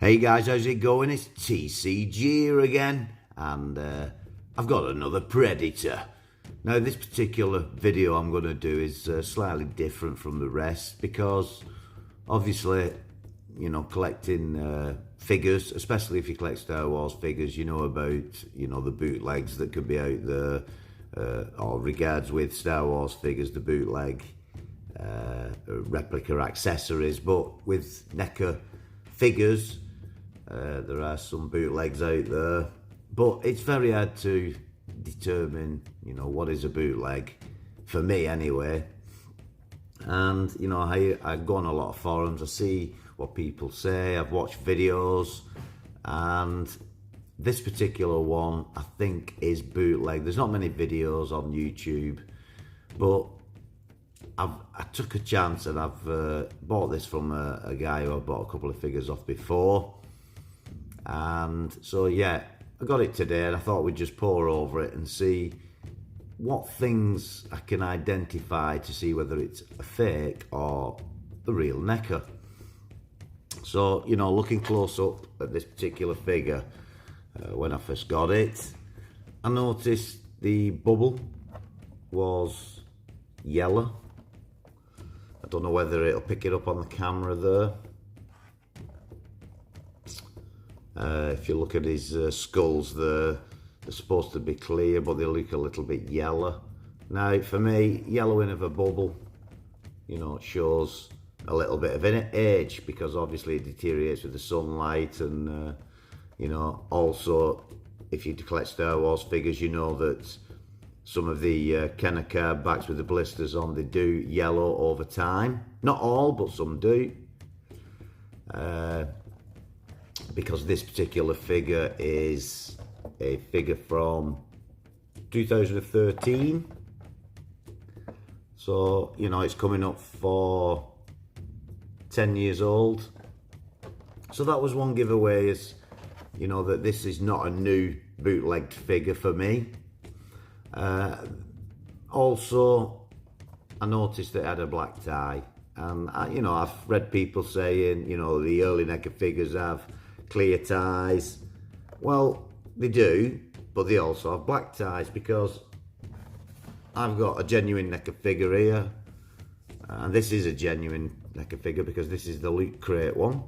Hey guys, how's it going? It's TCG here again, and I've got another Predator. Now this particular video I'm going to do is slightly different from the rest because obviously, you know, collecting figures, especially if you collect Star Wars figures, you know about, you know, the bootlegs that could be out there, or regards with Star Wars figures, the bootleg replica accessories. But with NECA figures, there are some bootlegs out there, but it's very hard to determine, you know, what is a bootleg, for me anyway. And, you know, I go on a lot of forums, I see what people say, I've watched videos, and this particular one I think is bootleg. There's not many videos on YouTube, but I took a chance and I've bought this from a guy who I bought a couple of figures off before. And so yeah, I got it today and I thought we'd just pour over it and see what things I can identify to see whether it's a fake or the real NECA. So, you know, looking close up at this particular figure, when I first got it, I noticed the bubble was yellow. I don't know whether it'll pick it up on the camera there. If you look at his skulls there, they're supposed to be clear, but they look a little bit yellow. Now, for me, yellowing of a bubble, you know, it shows a little bit of an age, because obviously it deteriorates with the sunlight. And, you know, also, if you collect Star Wars figures, you know that some of the NECA backs with the blisters on, they do yellow over time. Not all, but some do. Because this particular figure is a figure from 2013. So, you know, it's coming up for 10 years old. So that was one giveaway, is, you know, that this is not a new bootlegged figure for me. Also, I noticed it had a black tie. And, you know, I've read people saying, you know, the early NECA figures have clear ties. Well, they do, but they also have black ties, because I've got a genuine NECA figure here, and this is a genuine NECA figure because this is the Loot Crate one,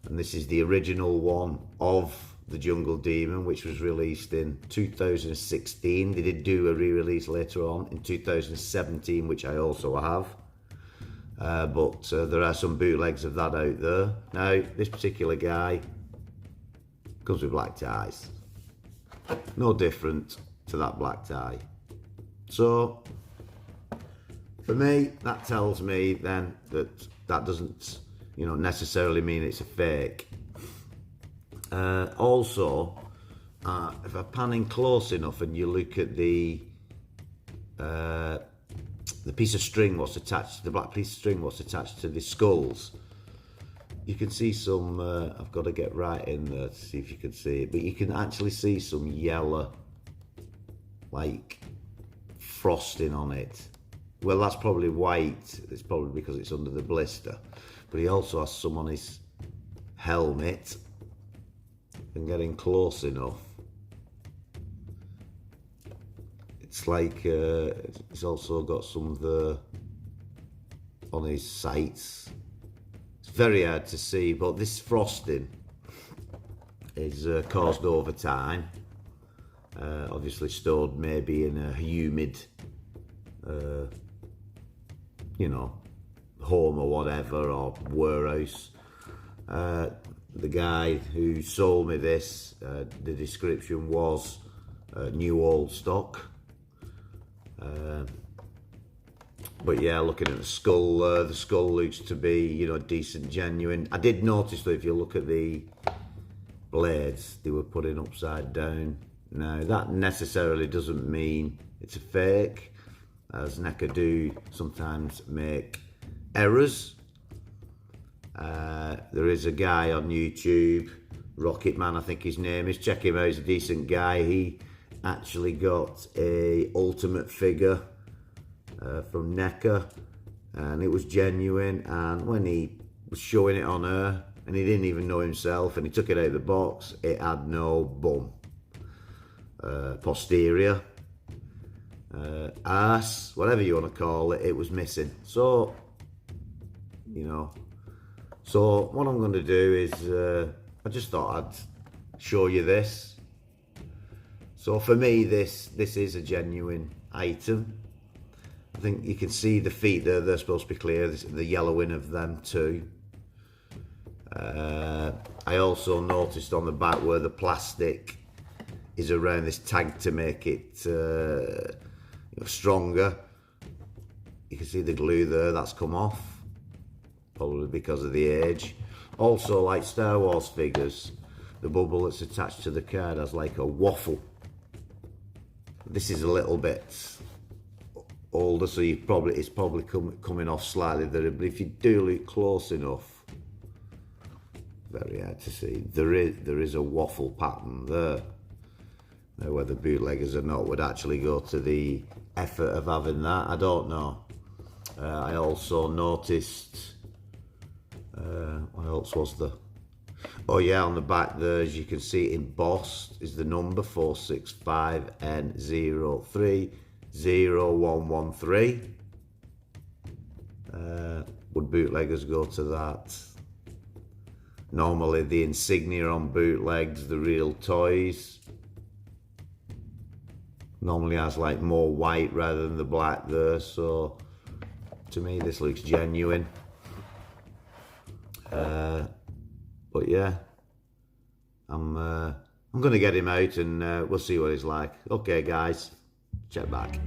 and this is the original one of the Jungle Demon, which was released in 2016. They did do a re-release later on in 2017, which I also have. But there are some bootlegs of that out there. Now, this particular guy comes with black ties. No different to that black tie. So, for me, that tells me then that that doesn't, you know, necessarily mean it's a fake. Also, if I pan in close enough and you look at the piece of string what's attached, the black piece of string what's attached to the skulls, you can see some, I've got to get right in there to see if you can see it, but you can actually see some yellow, like, frosting on it. Well, that's probably white, it's probably because it's under the blister, but he also has some on his helmet. And getting close enough, it's like it's also got some of the on his sights. It's very hard to see, but this frosting is caused over time. Obviously stored maybe in a humid, you know, home or whatever, or warehouse. The guy who sold me this, the description was new old stock. But yeah, looking at the skull looks to be, you know, decent, genuine. I did notice that if you look at the blades, they were put in upside down. Now, that necessarily doesn't mean it's a fake, as NECA do sometimes make errors. There is a guy on YouTube, Rocket Man I think his name is, check him out, he's a decent guy. He actually got a ultimate figure from NECA, and it was genuine, and when he was showing it on her, and he didn't even know himself, and he took it out of the box. It had no bum, posterior, arse, whatever you want to call it, it was missing. So, you know, so what I'm going to do is, I just thought I'd show you this. So for me, this is a genuine item. I think you can see the feet there, they're supposed to be clear, the yellowing of them too. I also noticed on the back where the plastic is around this tag to make it stronger. You can see the glue there, that's come off, probably because of the age. Also, like Star Wars figures, the bubble that's attached to the card has like a waffle. This is a little bit older, so it's probably coming off slightly there, but if you do look close enough, very hard to see, there is a waffle pattern there. Now whether bootleggers or not would actually go to the effort of having that, I don't know. I also noticed, what else was there? Oh yeah, on the back there, as you can see embossed, is the number 465N030113. Would bootleggers go to that? Normally the insignia on bootlegs, the real toys, normally has like more white rather than the black there, so to me this looks genuine. But yeah, I'm gonna get him out and we'll see what he's like. Okay guys, check back.